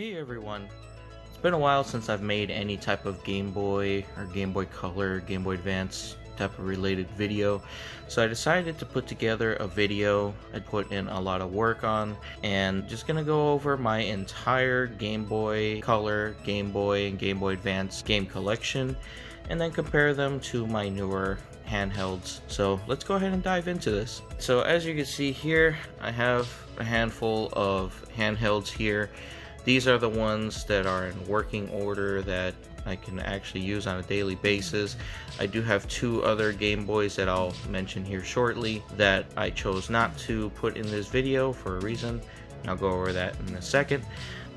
Hey everyone, it's been a while since I've made any type of Game Boy or Game Boy Color, Game Boy Advance type of related video, so I decided to put together a video I put in a lot of work on, and just gonna go over my entire Game Boy Color, Game Boy, and Game Boy Advance game collection, and then compare them to my newer handhelds. So let's go ahead and dive into this. So as you can see here, I have a handful of handhelds here. These are the ones that are in working order that I can actually use on a daily basis. I do have two other Game Boys that I'll mention here shortly that I chose not to put in this video for a reason. I'll go over that in a second.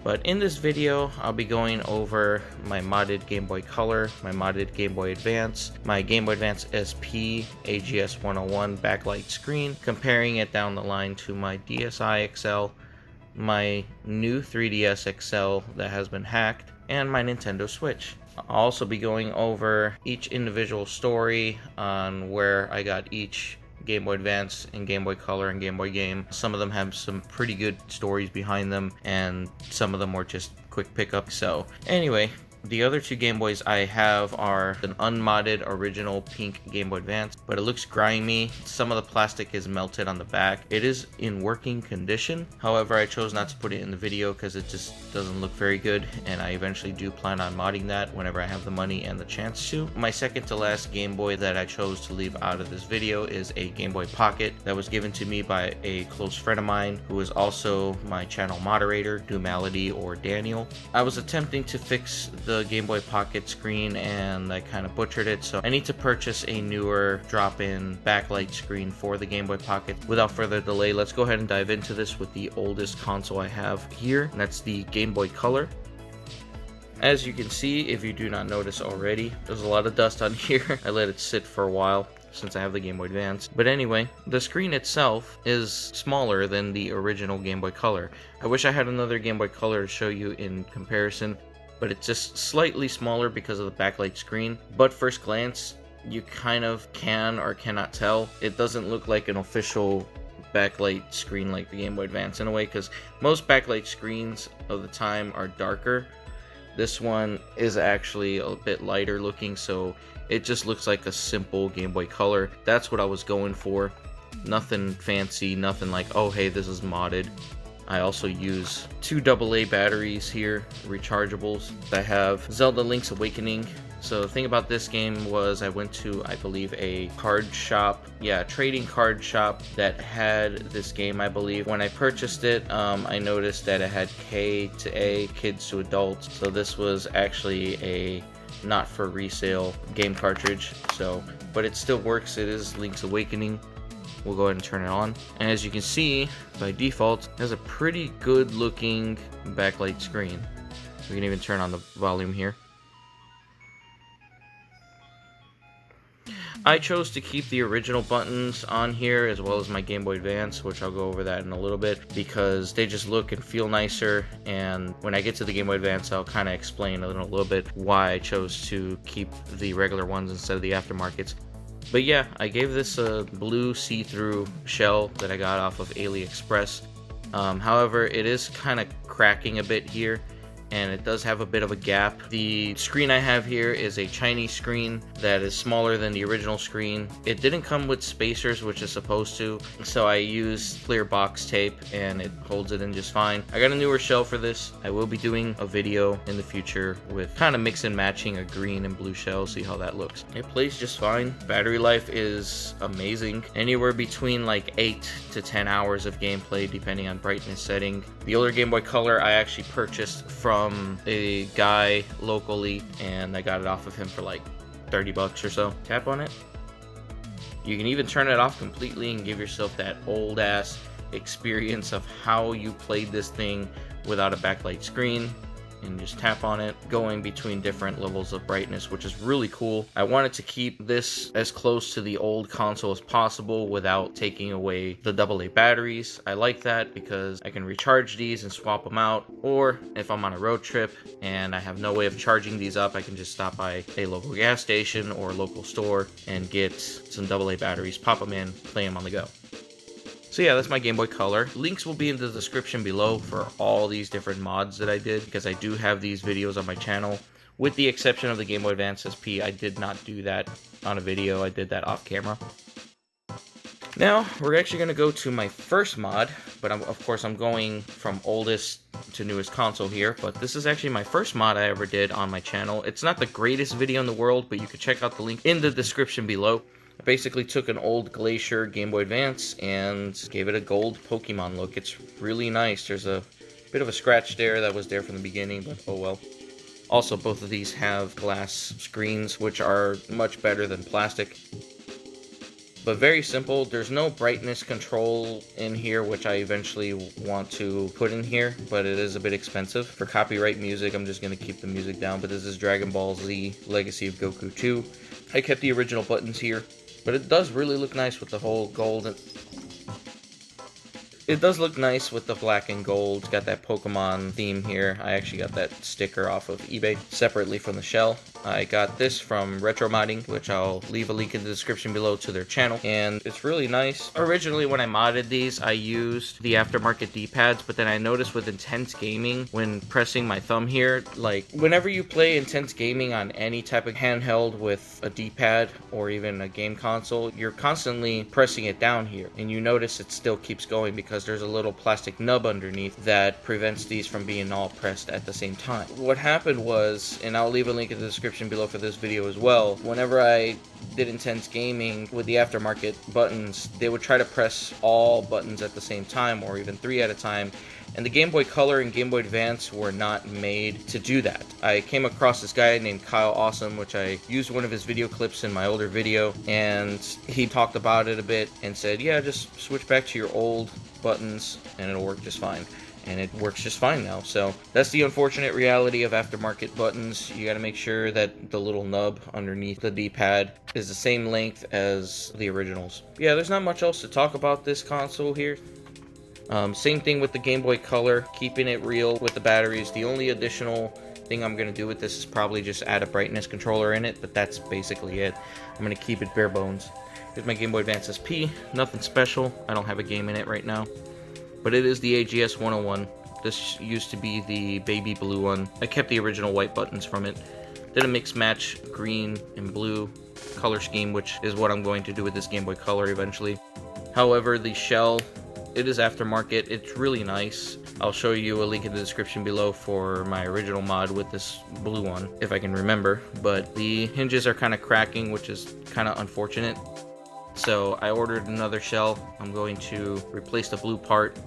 But in this video, I'll be going over my modded Game Boy Color, my modded Game Boy Advance, my Game Boy Advance SP AGS 101 backlight screen, comparing it down the line to my DSi XL, my new 3DS XL that has been hacked, and my Nintendo Switch. I'll also be going over each individual story on where I got each Game Boy Advance and Game Boy Color and Game Boy game. Some of them have some pretty good stories behind them, and some of them were just quick pickups. So anyway, the other two Game Boys I have are an unmodded original pink Game Boy Advance, but it looks grimy. Some of the plastic is melted on the back. It is in working condition. However, I chose not to put it in the video because it just doesn't look very good, and I eventually do plan on modding that whenever I have the money and the chance to. My second to last Game Boy that I chose to leave out of this video is a Game Boy Pocket that was given to me by a close friend of mine who is also my channel moderator, Dumality or Daniel. I was attempting to fix the Game Boy Pocket screen and I kind of butchered it, so I need to purchase a newer drop-in backlight screen for the Game Boy Pocket. Without further delay, let's go ahead and dive into this with the oldest console I have here, and that's the Game Boy Color. As you can see, if you do not notice already, there's a lot of dust on here. I let it sit for a while since I have the Game Boy Advance. But anyway, the screen itself is smaller than the original Game Boy Color. I wish I had another Game Boy Color to show you in comparison, but it's just slightly smaller because of the backlight screen. But first glance, you kind of can or cannot tell. It doesn't look like an official backlight screen like the Game Boy Advance in a way, because most backlight screens of the time are darker. This one is actually a bit lighter looking, so it just looks like a simple Game Boy Color. That's what I was going for. Nothing fancy, nothing like, oh hey, this is modded. I also use two AA batteries here, rechargeables. I have Zelda Link's Awakening. So the thing about this game was I went to, I believe, a card shop, trading card shop that had this game, I believe. When I purchased it, I noticed that it had K to A, kids to adults. So this was actually a not for resale game cartridge. So, but it still works. It is Link's Awakening. We'll go ahead and turn it on, and as you can see, by default, it has a pretty good looking backlight screen. We can even turn on the volume here. I chose to keep the original buttons on here as well as my Game Boy Advance, which I'll go over that in a little bit, because they just look and feel nicer, and when I get to the Game Boy Advance, I'll kind of explain a little bit why I chose to keep the regular ones instead of the aftermarkets. But yeah, I gave this a blue see-through shell that I got off of AliExpress. However, it is kind of cracking a bit here, and it does have a bit of a gap. The screen I have here is a Chinese screen that is smaller than the original screen. It didn't come with spacers, which is supposed to, so I used clear box tape and it holds it in just fine. I got a newer shell for this. I will be doing a video in the future with kind of mix and matching a green and blue shell, see how that looks. It plays just fine. Battery life is amazing. Anywhere between like 8 to 10 hours of gameplay depending on brightness setting. The older Game Boy Color I actually purchased from a guy locally, and I got it off of him for like 30 bucks or so. Tap on it. You can even turn it off completely and give yourself that old ass experience of how you played this thing without a backlight screen. And just tap on it, going between different levels of brightness, which is really cool. I wanted to keep this as close to the old console as possible without taking away the AA batteries. I like that because I can recharge these and swap them out, or if I'm on a road trip and I have no way of charging these up, I can just stop by a local gas station or local store and get some AA batteries, pop them in, play them on the go. So yeah, that's my Game Boy Color. Links will be in the description below for all these different mods that I did, because I do have these videos on my channel. With the exception of the Game Boy Advance SP, I did not do that on a video, I did that off camera. Now, we're actually going to go to my first mod, but of course I'm going from oldest to newest console here, but this is actually my first mod I ever did on my channel. It's not the greatest video in the world, but you can check out the link in the description below. I basically took an old Glacier Game Boy Advance and gave it a gold Pokemon look. It's really nice. There's a bit of a scratch there that was there from the beginning, but oh well. Also, both of these have glass screens, which are much better than plastic. But very simple. There's no brightness control in here, which I eventually want to put in here, but it is a bit expensive. For copyright music, I'm just going to keep the music down, but this is Dragon Ball Z Legacy of Goku 2. I kept the original buttons here, but it does really look nice with the whole gold. It does look nice with the black and gold. It's got that Pokemon theme here. I actually got that sticker off of eBay separately from the shell. I got this from Retro Modding, which I'll leave a link in the description below to their channel, and it's really nice. Originally, when I modded these, I used the aftermarket D-pads, but then I noticed with intense gaming, when pressing my thumb here, like, whenever you play intense gaming on any type of handheld with a D-pad or even a game console, you're constantly pressing it down here, and you notice it still keeps going because there's a little plastic nub underneath that prevents these from being all pressed at the same time. What happened was, and I'll leave a link in the description below for this video as well, whenever I did intense gaming with the aftermarket buttons, they would try to press all buttons at the same time, or even 3 at a time, and the Game Boy Color and Game Boy Advance were not made to do that. I came across this guy named Kyle Awesome, which I used one of his video clips in my older video, and he talked about it a bit and said, yeah, just switch back to your old buttons and it'll work just fine. And it works just fine now. So that's the unfortunate reality of aftermarket buttons. You got to make sure that the little nub underneath the D-pad is the same length as the originals. Yeah, there's not much else to talk about this console here. Same thing with the Game Boy Color, keeping it real with the batteries. The only additional thing I'm going to do with this is probably just add a brightness controller in it, but that's basically it. I'm going to keep it bare bones. Here's my Game Boy Advance SP. Nothing special. I don't have a game in it right now. But it is the AGS 101. This used to be the baby blue one. I kept the original white buttons from it. Did a mix match green and blue color scheme, which is what I'm going to do with this Game Boy Color eventually. However, the shell, it is aftermarket. It's really nice. I'll show you a link in the description below for my original mod with this blue one, if I can remember. But the hinges are kind of cracking, which is kind of unfortunate. So I ordered another shell. I'm going to replace the blue part.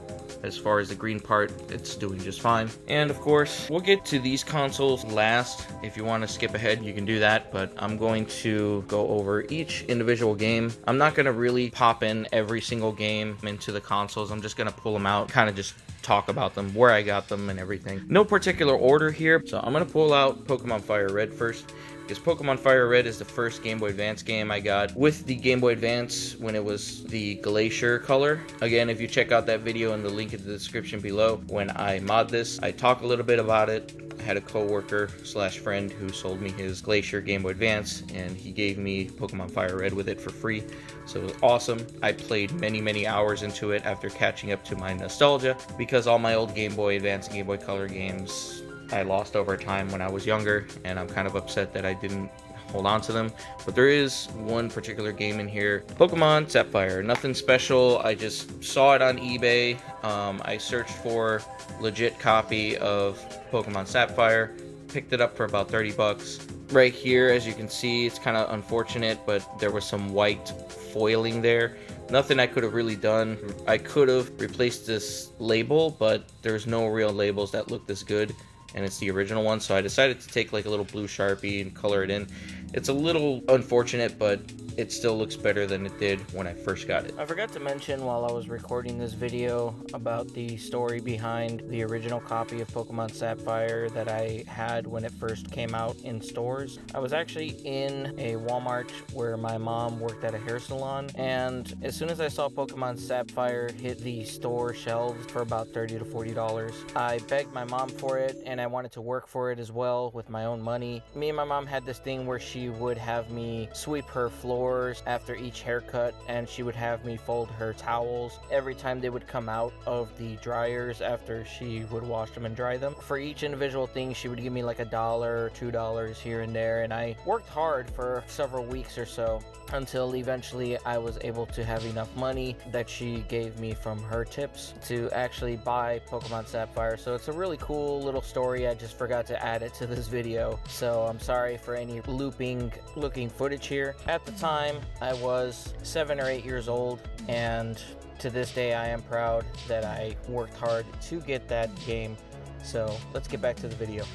As far as the green part, it's doing just fine. And of course, we'll get to these consoles last. If you want to skip ahead, you can do that, but I'm going to go over each individual game. I'm not going to really pop in every single game into the consoles. I'm just going to pull them out, kind of just talk about them, where I got them and everything. No particular order here, so I'm going to pull out Pokemon Fire Red first. Because Pokemon Fire Red is the first Game Boy Advance game I got with the Game Boy Advance when it was the Glacier color. Again, if you check out that video in the link in the description below, when I mod this, I talk a little bit about it. I had a coworker slash friend who sold me his Glacier Game Boy Advance, and he gave me Pokemon Fire Red with it for free. So it was awesome. I played many hours into it after catching up to my nostalgia, because all my old Game Boy Advance and Game Boy Color games I lost over time when I was younger, and I'm kind of upset that I didn't hold on to them. But there is one particular game in here, Pokemon Sapphire. Nothing special. I just saw it on eBay. I searched for legit copy of Pokemon Sapphire, picked it up for about 30 bucks. Right here, as you can see, it's kind of unfortunate, but there was some white foiling there. Nothing I could have really done. I could have replaced this label, but there's no real labels that look this good, and it's the original one, so I decided to take like a little blue Sharpie and color it in. It's a little unfortunate, but it still looks better than it did when I first got it. I forgot to mention while I was recording this video about the story behind the original copy of Pokemon Sapphire that I had when it first came out in stores. I was actually in a Walmart where my mom worked at a hair salon, and as soon as I saw Pokemon Sapphire hit the store shelves for about $30 to $40, I begged my mom for it, and and I wanted to work for it as well with my own money. Me and my mom had this thing where she would have me sweep her floors after each haircut, and she would have me fold her towels every time they would come out of the dryers after she would wash them and dry them. For each individual thing, she would give me like $1 or $2 here and there, and I worked hard for several weeks or so until eventually I was able to have enough money that she gave me from her tips to actually buy Pokemon Sapphire. So it's a really cool little story. I just forgot to add it to this video, so I'm sorry for any looping looking footage here. At the time, I was 7 or 8 years old, and to this day I am proud that I worked hard to get that game. So let's get back to the video.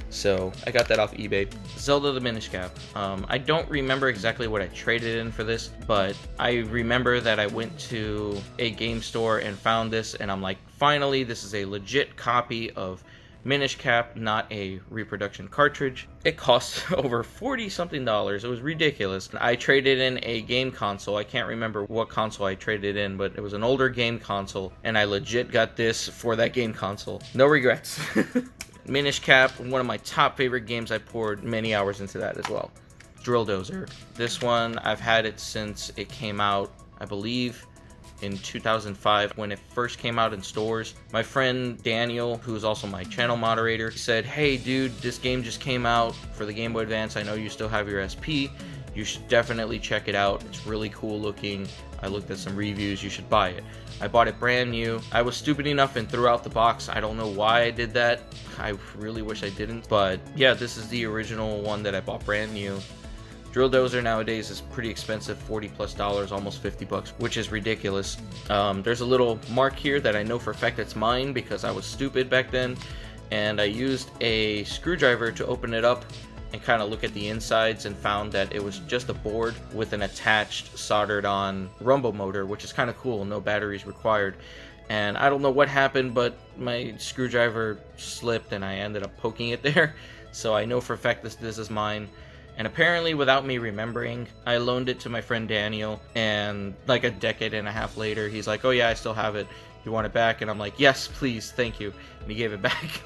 So I got that off eBay. Zelda the Minish Cap. I don't remember exactly what I traded in for this, but I remember that I went to a game store and found this, and I'm like, finally, this is a legit copy of Minish Cap, not a reproduction cartridge. It cost over 40 something dollars. It was ridiculous. I traded in a game console. I can't remember what console I traded in, but it was an older game console, and I legit got this for that game console. No regrets. Minish Cap, one of my top favorite games. I poured many hours into that as well. Drill Dozer. This one, I've had it since it came out, I believe, in 2005 when it first came out in stores. My friend Daniel, who's also my channel moderator, said, hey dude, this game just came out for the Game Boy Advance. I know you still have your SP. You should definitely check it out. It's really cool looking. I looked at some reviews. You should buy it. I bought it brand new. I was stupid enough and threw out the box. I don't know why I did that. I really wish I didn't. But yeah, this is the original one that I bought brand new. Drill Dozer nowadays is pretty expensive, $40+, almost 50 bucks, which is ridiculous. There's a little mark here that I know for a fact it's mine because I was stupid back then, and I used a screwdriver to open it up and kind of look at the insides, and found that it was just a board with an attached soldered on rumble motor, which is kind of cool, no batteries required. And I don't know what happened, but my screwdriver slipped and I ended up poking it there. So I know for a fact this is mine. And apparently, without me remembering, I loaned it to my friend Daniel, and like a decade and a half later, he's like, oh yeah, I still have it. You want it back? And I'm like, yes, please, thank you. And he gave it back.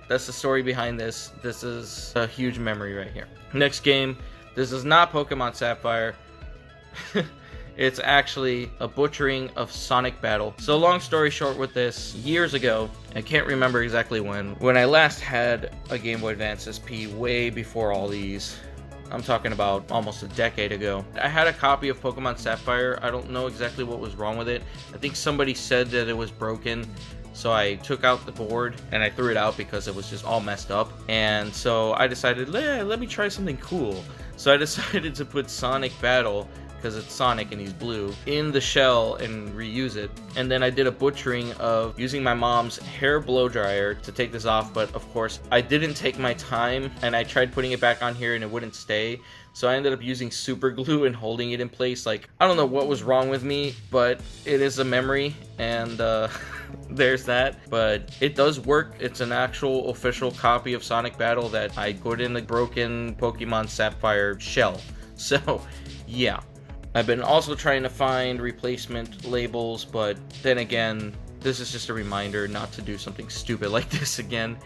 That's the story behind this. This is a huge memory right here. Next game. This is not Pokemon Sapphire. It's actually a butchering of Sonic Battle. So long story short with this, years ago, I can't remember exactly when I last had a Game Boy Advance SP, way before all these. I'm talking about almost a decade ago. I had a copy of Pokemon Sapphire. I don't know exactly what was wrong with it. I think somebody said that it was broken. So I took out the board and I threw it out because it was just all messed up. And so I decided, let me try something cool. So I decided to put Sonic Battle, because it's Sonic and he's blue, in the shell and reuse it. And then I did a butchering of using my mom's hair blow dryer to take this off, but of course I didn't take my time, and I tried putting it back on here and it wouldn't stay. So I ended up using super glue and holding it in place. Like, I don't know what was wrong with me, but it is a memory, and there's that. But it does work. It's an actual official copy of Sonic Battle that I put in the broken Pokemon Sapphire shell. So yeah. I've been also trying to find replacement labels, but then again, this is just a reminder not to do something stupid like this again.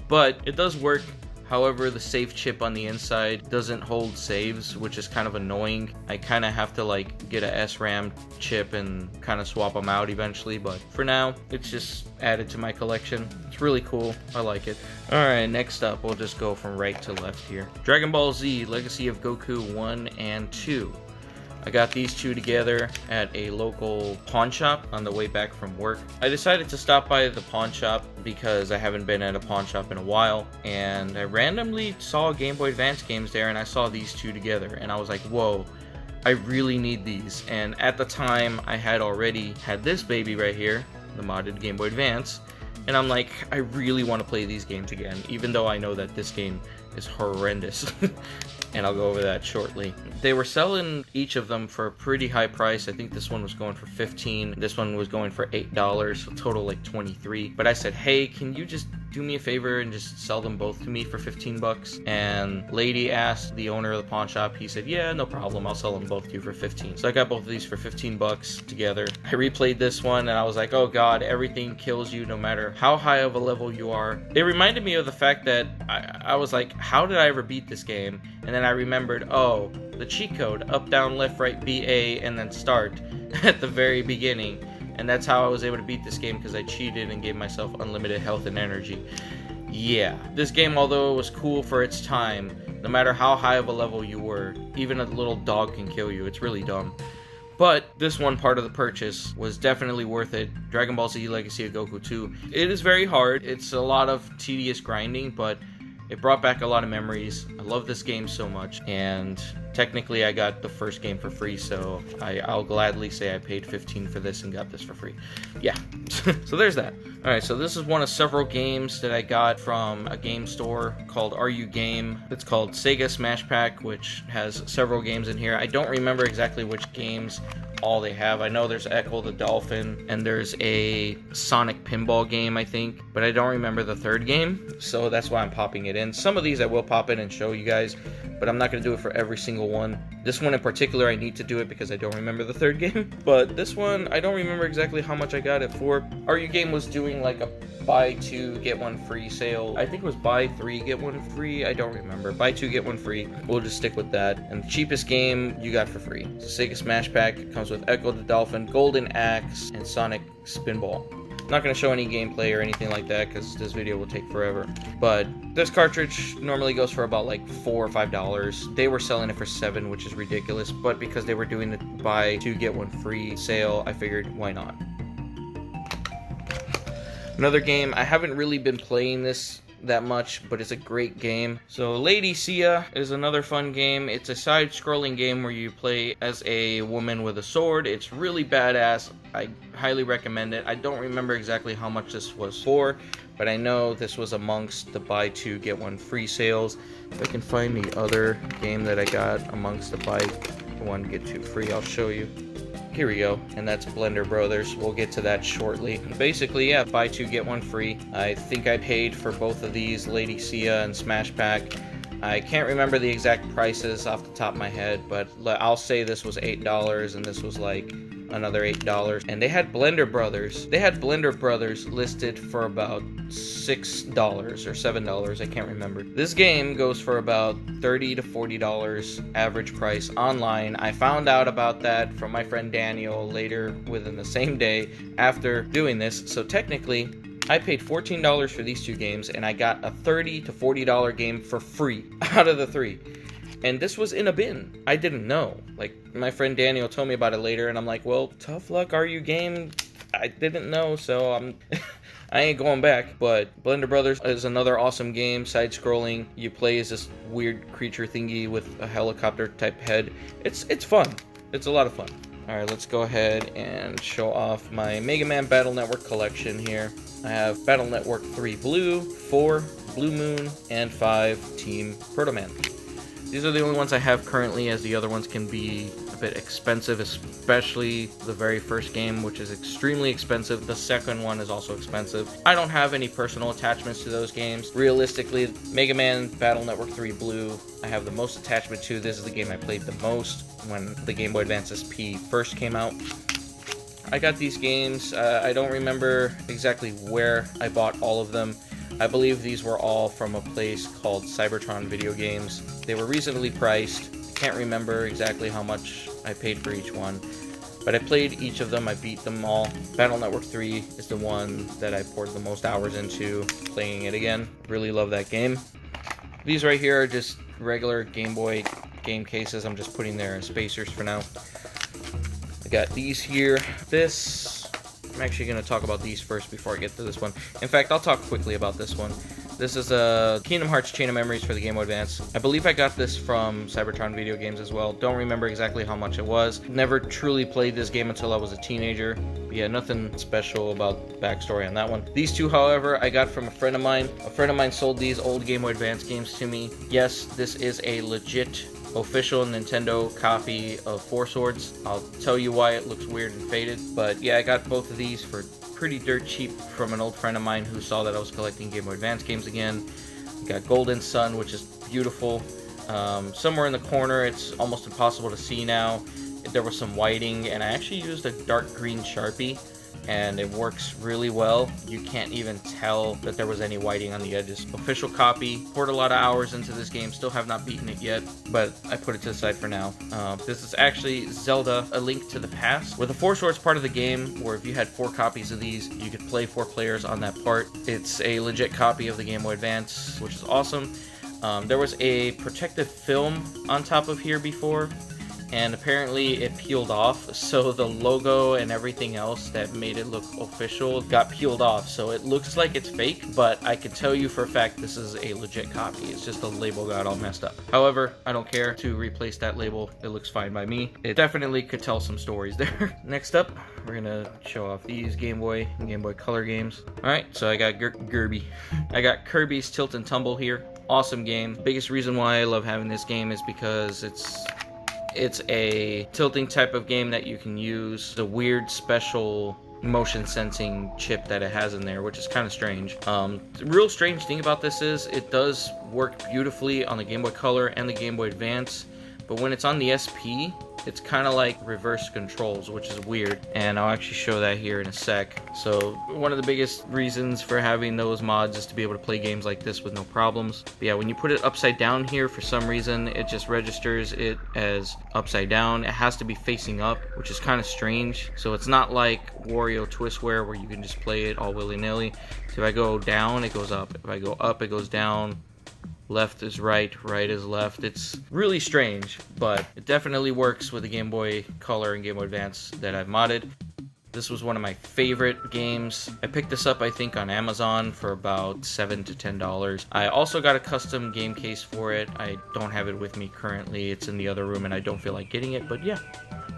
But it does work. However, the save chip on the inside doesn't hold saves, which is kind of annoying. I kind of have to like get a SRAM chip and kind of swap them out eventually, but for now, it's just added to my collection. It's really cool. I like it. Alright, next up, we'll just go from right to left here. Dragon Ball Z, Legacy of Goku 1 and 2. I got these two together at a local pawn shop on the way back from work. I decided to stop by the pawn shop because I haven't been at a pawn shop in a while, and I randomly saw Game Boy Advance games there, and I saw these two together, and I was like, whoa, I really need these. And at the time, I had already had this baby right here, the modded Game Boy Advance, and I'm like, I really want to play these games again, even though I know that this game is horrendous. and I'll go over that shortly. They were selling each of them for a pretty high price. I think this one was going for $15. This one was going for $8, so total like $23. But I said, hey, can you just do me a favor and just sell them both to me for 15 bucks? And lady asked the owner of the pawn shop. He said, yeah, no problem, I'll sell them both to you for 15. So I got both of these for 15 bucks together. I replayed this one and I was like, oh god, everything kills you no matter how high of a level you are. It reminded me of the fact that I was like, how did I ever beat this game? And then I remembered, oh, the cheat code, up, down, left, right, BA, and then start at the very beginning. And that's how I was able to beat this game, because I cheated and gave myself unlimited health and energy. Yeah, this game, although it was cool for its time, no matter how high of a level you were, even a little dog can kill you. It's really dumb. But this one part of the purchase was definitely worth it. Dragon Ball Z Legacy of Goku 2. It is very hard. It's a lot of tedious grinding, but it brought back a lot of memories. I love this game so much, and technically I got the first game for free, so I'll gladly say I paid $15 for this and got this for free. Yeah, so there's that. Alright, so this is one of several games that I got from a game store called Are You Game. It's called Sega Smash Pack, which has several games in here. I don't remember exactly which games all they have. I know there's Echo the Dolphin, and there's a Sonic pinball game, I think, but I don't remember the third game, so that's why I'm popping it in. Some of these I will pop in and show you guys, but I'm not going to do it for every single one. This one in particular, I need to do it because I don't remember the third game, but this one, I don't remember exactly how much I got it for. Are You Game was doing like a buy two get one free sale. I think it was buy three get one free. I don't remember. Buy two get one free. We'll just stick with that. And the cheapest game you got for free. It's a Sega Smash Pack. It comes with Echo the Dolphin, Golden Axe, and Sonic Spinball. I'm not going to show any gameplay or anything like that because this video will take forever. But this cartridge normally goes for about like $4 or $5. They were selling it for $7, which is ridiculous. But because they were doing the buy two get one free sale, I figured why not. Another game, I haven't really been playing this that much, but it's a great game. So Lady Sia is another fun game. It's a side-scrolling game where you play as a woman with a sword. It's really badass. I highly recommend it. I don't remember exactly how much this was for, but I know this was amongst the buy two get one free sales. If I can find the other game that I got amongst the buy one get two free, I'll show you. Here we go, and that's Blender Brothers. We'll get to that shortly. Basically, yeah, buy two, get one free. I think I paid for both of these, Lady Sia and Smash Pack. I can't remember the exact prices off the top of my head, but I'll say this was $8 and this was like another $8. And they had Blender Brothers. They had Blender Brothers listed for about $6 or $7. I can't remember. This game goes for about $30 to $40 average price online. I found out about that from my friend Daniel later within the same day after doing this. So technically, I paid $14 for these two games and I got a $30 to $40 game for free out of the three. And this was in a bin. I didn't know. Like, my friend Daniel told me about it later, and I'm like, well, tough luck, Are You Game? I didn't know, so I ain't going back. But Blender Brothers is another awesome game, side-scrolling. You play as this weird creature thingy with a helicopter-type head. It's fun. It's a lot of fun. Alright, let's go ahead and show off my Mega Man Battle Network collection here. I have Battle Network 3 Blue, 4 Blue Moon, and 5 Team Proto Man. These are the only ones I have currently, as the other ones can be a bit expensive, especially the very first game, which is extremely expensive. The second one is also expensive. I don't have any personal attachments to those games. Realistically, Mega Man Battle Network 3 Blue, I have the most attachment to. This is the game I played the most when the Game Boy Advance SP first came out. I got these games. I don't remember exactly where I bought all of them. I believe these were all from a place called Cybertron Video Games. They were reasonably priced. I can't remember exactly how much I paid for each one, but I played each of them. I beat them all. Battle Network 3 is the one that I poured the most hours into playing it again. Really love that game. These right here are just regular Game Boy game cases. I'm just putting there as spacers for now. I got these here. I'm actually going to talk about these first before I get to this one. In fact, I'll talk quickly about this one. This is a Kingdom Hearts Chain of Memories for the Game Boy Advance. I believe I got this from Cybertron Video Games as well. Don't remember exactly how much it was. Never truly played this game until I was a teenager. But yeah, nothing special about backstory on that one. These two, however, I got from a friend of mine. A friend of mine sold these old Game Boy Advance games to me. Yes, this is a legit official Nintendo copy of Four Swords. I'll tell you why it looks weird and faded. But yeah, I got both of these for pretty dirt cheap from an old friend of mine who saw that I was collecting Game Boy Advance games again. We got Golden Sun, which is beautiful. Somewhere in the corner, it's almost impossible to see now. There was some whiting, and I actually used a dark green Sharpie, and it works really well. You can't even tell that there was any whiting on the edges. Official copy. Poured a lot of hours into this game. Still have not beaten it yet, but I put it to the side for now. This is actually Zelda: A Link to the Past, where the Four Swords part of the game, where if you had 4 copies of these, you could play 4 players on that part. It's a legit copy of the Game Boy Advance, which is awesome. There was a protective film on top of here before, and apparently it peeled off, so the logo and everything else that made it look official got peeled off, so it looks like it's fake, but I can tell you for a fact this is a legit copy. It's just the label got all messed up. However, I don't care to replace that label. It looks fine by me. It definitely could tell some stories there. Next up, we're gonna show off these Game Boy and Game Boy Color games. Alright, so I got Kirby. I got Kirby's Tilt and Tumble here. Awesome game. Biggest reason why I love having this game is because it's a tilting type of game that you can use the weird special motion sensing chip that it has in there, which is kind of strange. The real strange thing about this is it does work beautifully on the Game Boy Color and the Game Boy Advance, but when it's on the SP, it's kind of like reverse controls, which is weird, and I'll actually show that here in a sec. So one of the biggest reasons for having those mods is to be able to play games like this with no problems. But yeah, when you put it upside down here, for some reason it just registers it as upside down. It has to be facing up, which is kind of strange. So it's not like Wario Twistware where you can just play it all willy-nilly. So if I go down, it goes up. If I go up, it goes down. Left is right, right is left. It's really strange, but it definitely works with the Game Boy Color and Game Boy Advance that I've modded. This was one of my favorite games. I picked this up, I think, on Amazon for about $7 to $10. I also got a custom game case for it. I don't have it with me currently. It's in the other room and I don't feel like getting it, but yeah.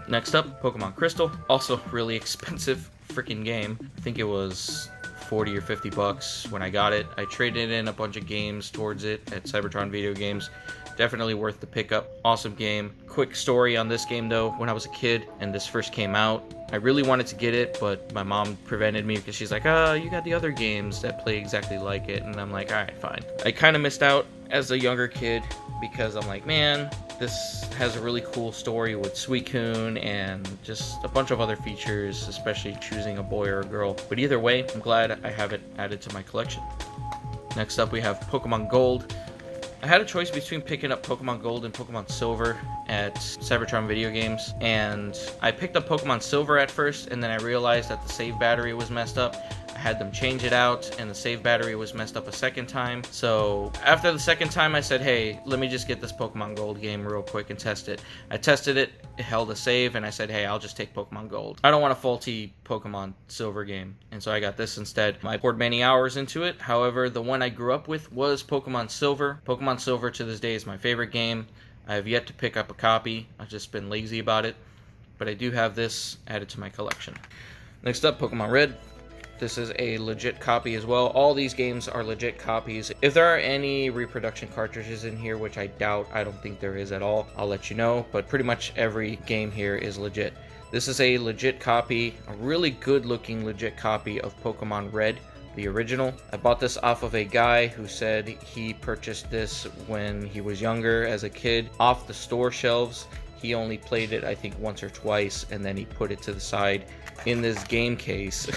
Next up, Pokemon Crystal. Also really expensive freaking game. I think it was 40 or 50 bucks when I got it. I traded in a bunch of games towards it at Cybertron Video Games. Definitely worth the pickup. Awesome game. Quick story on this game though. When I was a kid and this first came out, I really wanted to get it, but my mom prevented me because she's like, oh, you got the other games that play exactly like it. And I'm like, alright, fine. I kind of missed out as a younger kid because I'm like, man, this has a really cool story with Suicune and just a bunch of other features, especially choosing a boy or a girl. But either way, I'm glad I have it added to my collection. Next up, we have Pokemon Gold. I had a choice between picking up Pokemon Gold and Pokemon Silver at Cybertron Video Games, and I picked up Pokemon Silver at first, and then I realized that the save battery was messed up. I had them change it out, and the save battery was messed up a second time. So after the second time, I said, hey, let me just get this Pokemon Gold game real quick and test it. I tested it, it held a save, and I said, hey, I'll just take Pokemon Gold. I don't want a faulty Pokemon Silver game, and so I got this instead. I poured many hours into it. However, the one I grew up with was Pokemon Silver. Pokemon Silver to this day is my favorite game. I have yet to pick up a copy. I've just been lazy about it, but I do have this added to my collection. Next up, Pokemon Red. This is a legit copy as well. All these games are legit copies. If there are any reproduction cartridges in here, which I doubt, I don't think there is at all, I'll let you know, but pretty much every game here is legit. This is a legit copy, a really good looking legit copy of Pokemon Red, the original. I bought this off of a guy who said he purchased this when he was younger as a kid off the store shelves. He only played it, I think, once or twice, and then he put it to the side in this game case,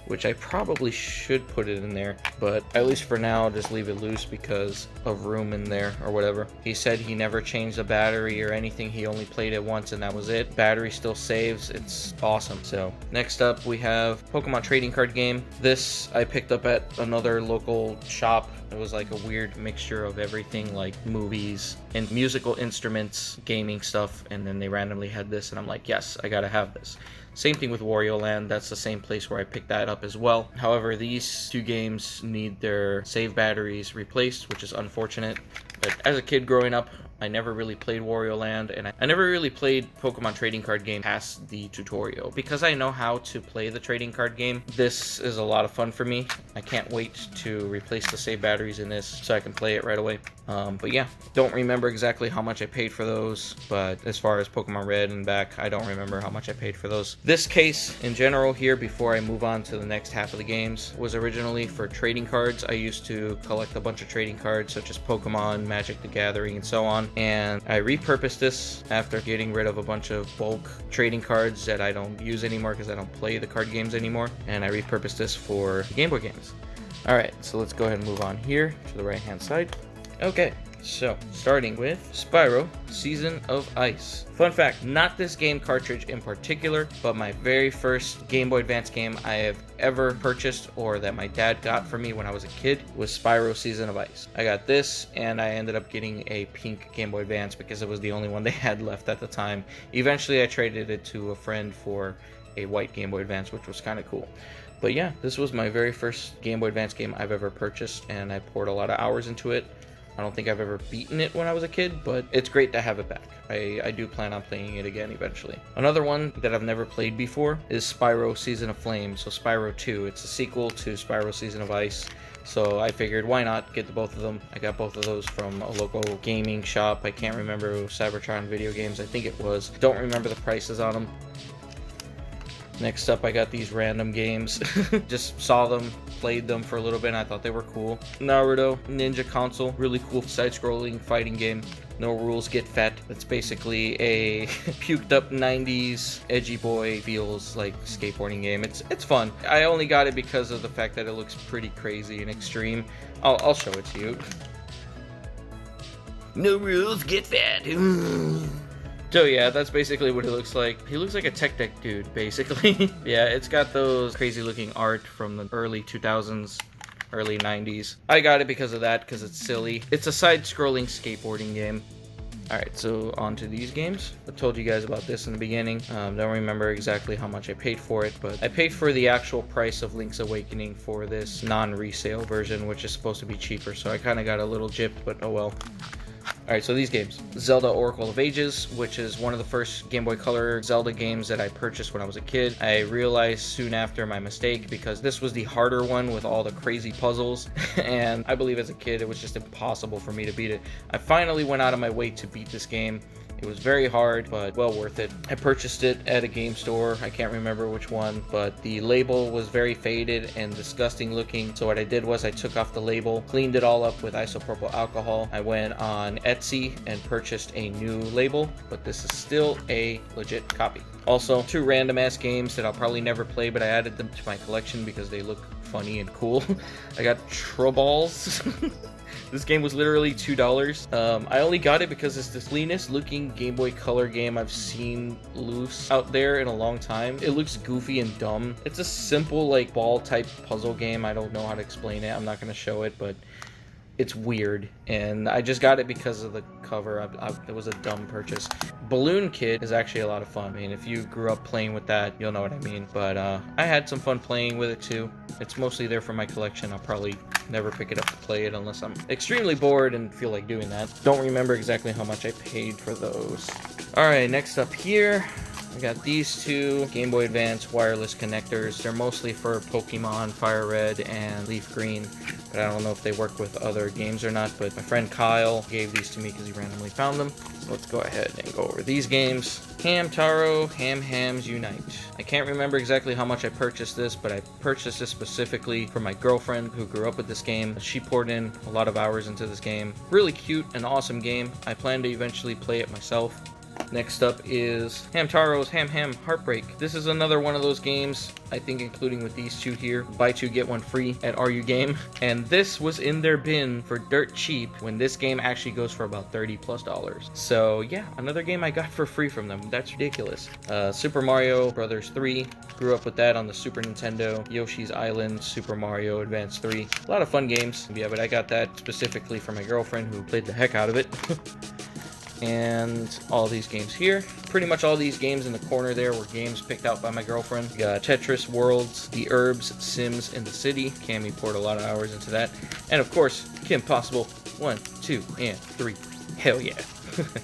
which I probably should put it in there, but at least for now, I'll just leave it loose because of room in there or whatever. He said he never changed the battery or anything. He only played it once and that was it. Battery still saves. It's awesome. So next up, we have Pokemon trading card game. This I picked up at another local shop. It was like a weird mixture of everything, like movies and musical instruments, gaming stuff, and then they randomly had this, and I'm like, yes, I gotta have this. Same thing with Wario Land, that's the same place where I picked that up as well. However, these two games need their save batteries replaced, which is unfortunate. But as a kid growing up, I never really played Wario Land, and I never really played Pokemon trading card game past the tutorial. Because I know how to play the trading card game, this is a lot of fun for me. I can't wait to replace the save batteries in this so I can play it right away. But yeah, don't remember exactly how much I paid for those, but as far as Pokemon Red and back, I don't remember how much I paid for those. This case in general here, before I move on to the next half of the games, was originally for trading cards. I used to collect a bunch of trading cards such as Pokemon, Magic the Gathering, and so on. And I repurposed this after getting rid of a bunch of bulk trading cards that I don't use anymore because I don't play the card games anymore. And I repurposed this for Game Boy games. Alright, so let's go ahead and move on here to the right hand side. Okay, so starting with Spyro Season of Ice. Fun fact, not this game cartridge in particular, but my very first Game Boy Advance game I have ever purchased, or that my dad got for me when I was a kid, was Spyro Season of Ice. I got this, and I ended up getting a pink Game Boy Advance because it was the only one they had left at the time. Eventually I traded it to a friend for a white Game Boy Advance, which was kind of cool. But yeah, this was my very first Game Boy Advance game I've ever purchased, and I poured a lot of hours into it. I don't think I've ever beaten it when I was a kid, but it's great to have it back. I do plan on playing it again eventually. Another one that I've never played before is Spyro Season of Flame, so Spyro 2. It's a sequel to Spyro Season of Ice, so I figured why not get the both of them. I got both of those from a local gaming shop. I can't remember, Cybertron Video Games, I think it was. Don't remember the prices on them. Next up, I got these random games. Just saw them, played them for a little bit, and I thought they were cool. Naruto Ninja Console, really cool side-scrolling fighting game. No rules, get fat. It's basically a puked up 90s edgy boy feels like skateboarding game. It's fun. I only got it because of the fact that it looks pretty crazy and extreme. I'll show it to you. No rules, get fat. So yeah, that's basically what it looks like. He looks like a tech deck dude, basically. Yeah, it's got those crazy looking art from the early 2000s, early 90s. I got it because of that, because it's silly. It's a side-scrolling skateboarding game. Alright, so on to these games. I told you guys about this in the beginning. Don't remember exactly how much I paid for it, but I paid for the actual price of Link's Awakening for this non-resale version, which is supposed to be cheaper, so I kind of got a little gypped, but oh well. Alright, so these games. Zelda Oracle of Ages, which is one of the first Game Boy Color Zelda games that I purchased when I was a kid. I realized soon after my mistake because this was the harder one with all the crazy puzzles, and I believe as a kid it was just impossible for me to beat it. I finally went out of my way to beat this game. It was very hard, but well worth it. I purchased it at a game store. I can't remember which one, but the label was very faded and disgusting looking. So what I did was I took off the label, cleaned it all up with isopropyl alcohol. I went on Etsy and purchased a new label, but this is still a legit copy. Also, two random ass games that I'll probably never play, but I added them to my collection because they look funny and cool. I got Troballs. This game was literally $2. I only got it because it's the cleanest looking Game Boy Color game I've seen loose out there in a long time. It looks goofy and dumb. It's a simple like ball type puzzle game. I don't know how to explain it. I'm not going to show it, but it's weird, and I just got it because of the cover. It was a dumb purchase. Balloon Kid is actually a lot of fun. I mean, if you grew up playing with that, you'll know what I mean. But I had some fun playing with it too. It's mostly there for my collection. I'll probably never pick it up to play it unless I'm extremely bored and feel like doing that. Don't remember exactly how much I paid for those. Alright, next up here, I got these two Game Boy Advance wireless connectors. They're mostly for Pokemon Fire Red and Leaf Green, but I don't know if they work with other games or not. But my friend Kyle gave these to me because he randomly found them. So let's go ahead and go over these games. Hamtaro, Hams Unite. I can't remember exactly how much I purchased this, but I purchased this specifically for my girlfriend who grew up with this game. She poured in a lot of hours into this game. Really cute and awesome game. I plan to eventually play it myself. Next up is Hamtaro's Ham Heartbreak. This is another one of those games, I think including with these two here, buy two get one free at RU Game. And this was in their bin for dirt cheap when this game actually goes for about $30+. So yeah, another game I got for free from them. That's ridiculous. Super Mario Brothers 3. Grew up with that on the Super Nintendo. Yoshi's Island, Super Mario Advance 3. A lot of fun games. Yeah, but I got that specifically for my girlfriend who played the heck out of it. and all these games here. Pretty much all these games in the corner there were games picked out by my girlfriend. We got Tetris, Worlds, The Herbs, Sims in the City. Camy poured a lot of hours into that. And of course, Kim Possible 1, 2, and 3. Hell yeah.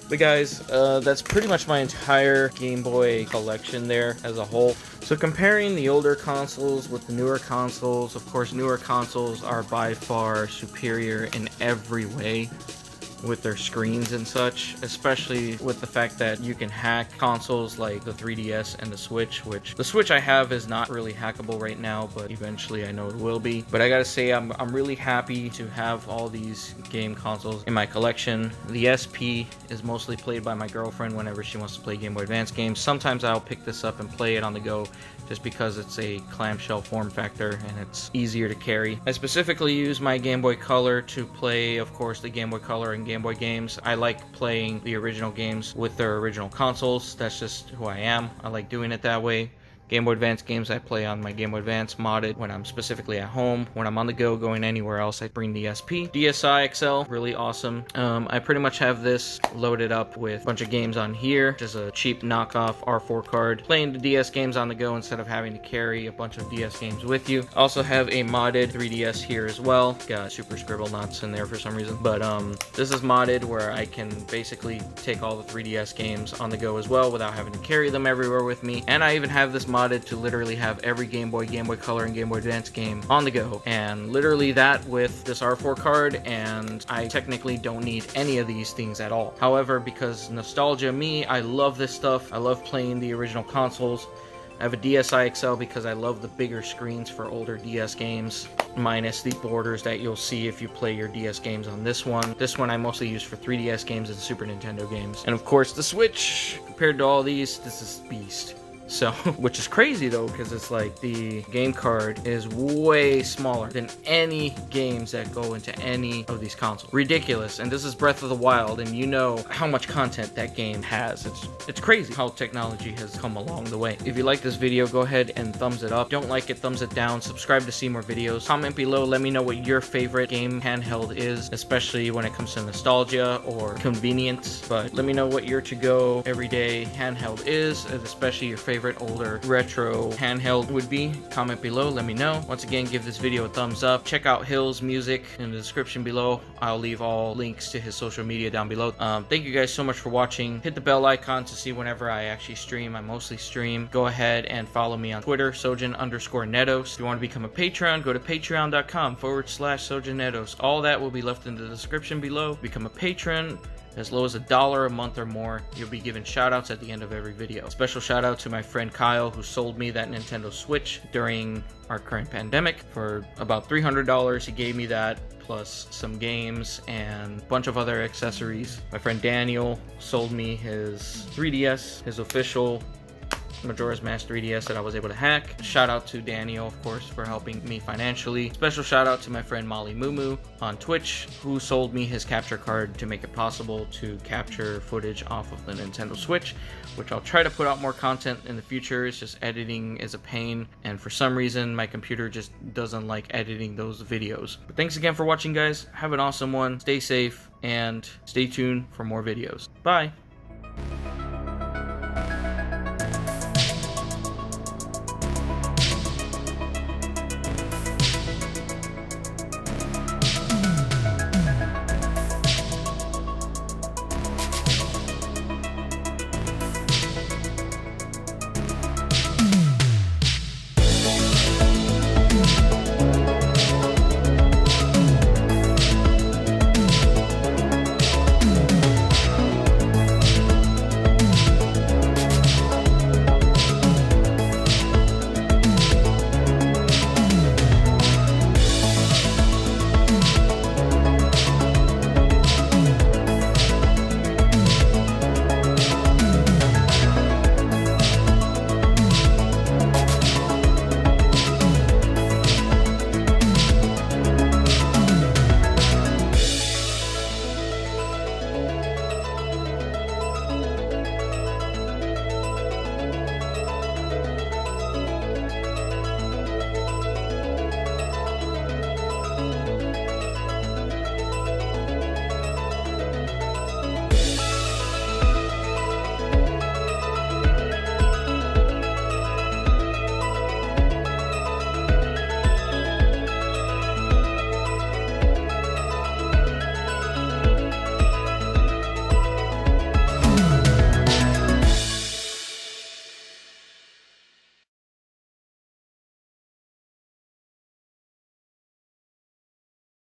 But guys, that's pretty much my entire Game Boy collection there as a whole. So comparing the older consoles with the newer consoles, of course newer consoles are by far superior in every way with their screens and such, especially with the fact that you can hack consoles like the 3DS and the Switch, which the Switch I have is not really hackable right now, but eventually I know it will be. But I gotta say, I'm really happy to have all these game consoles in my collection. The SP is mostly played by my girlfriend whenever she wants to play Game Boy Advance games. Sometimes I'll pick this up and play it on the go, just because it's a clamshell form factor and it's easier to carry. I specifically use my Game Boy Color to play, of course, the Game Boy Color and Game Boy games. I like playing the original games with their original consoles. That's just who I am. I like doing it that way. Game Boy Advance games I play on my Game Boy Advance modded when I'm specifically at home. When I'm on the go going anywhere else, I bring the SP. DSi XL, really awesome. I pretty much have this loaded up with a bunch of games on here. Just a cheap knockoff R4 card. Playing the DS games on the go instead of having to carry a bunch of DS games with you. I also have a modded 3DS here as well. Got Super Scribblenauts in there for some reason. But this is modded where I can basically take all the 3DS games on the go as well without having to carry them everywhere with me. And I even have this modded to literally have every Game Boy Color, and Game Boy Advance game on the go. And literally that with this R4 card, and I technically don't need any of these things at all. However, because nostalgia me, I love this stuff. I love playing the original consoles. I have a DSi XL because I love the bigger screens for older DS games, minus the borders that you'll see if you play your DS games on this one. This one I mostly use for 3DS games and Super Nintendo games. And of course the Switch, compared to all these, this is beast. So, which is crazy though, because it's like the game card is way smaller than any games that go into any of these consoles. Ridiculous. And this is Breath of the Wild, and you know how much content that game has. It's crazy how technology has come along the way. If you like this video, go ahead and thumbs it up. Don't like it, thumbs it down. Subscribe to see more videos. Comment below, let me know what your favorite game handheld is, especially when it comes to nostalgia or convenience. But let me know what your to-go everyday handheld is, and especially your favorite older retro handheld would be. Comment below, let me know. Once again, give this video a thumbs up. Check out Hill's music in the description below. I'll leave all links to his social media down below. Thank you guys so much for watching. Hit the bell icon to see whenever I actually stream. I mostly stream. Go ahead and follow me on Twitter, Sojan_Nedos. If you want to become a Patreon, go to patreon.com/SojanNedos. All that will be left in the description below. Become a patron. As low as $1 a month or more, you'll be given shoutouts at the end of every video. Special shout out to my friend Kyle, who sold me that Nintendo Switch during our current pandemic for about $300. He gave me that plus some games and a bunch of other accessories. My friend Daniel sold me his 3DS, his official Majora's Mask 3DS that I was able to hack. Shout out to Daniel, of course, for helping me financially. Special shout out to my friend Molly Mumu on Twitch, who sold me his capture card to make it possible to capture footage off of the Nintendo Switch, which I'll try to put out more content in the future. It's just editing is a pain, and for some reason my computer just doesn't like editing those videos. But thanks again for watching, guys. Have an awesome one. Stay safe and stay tuned for more videos. Bye.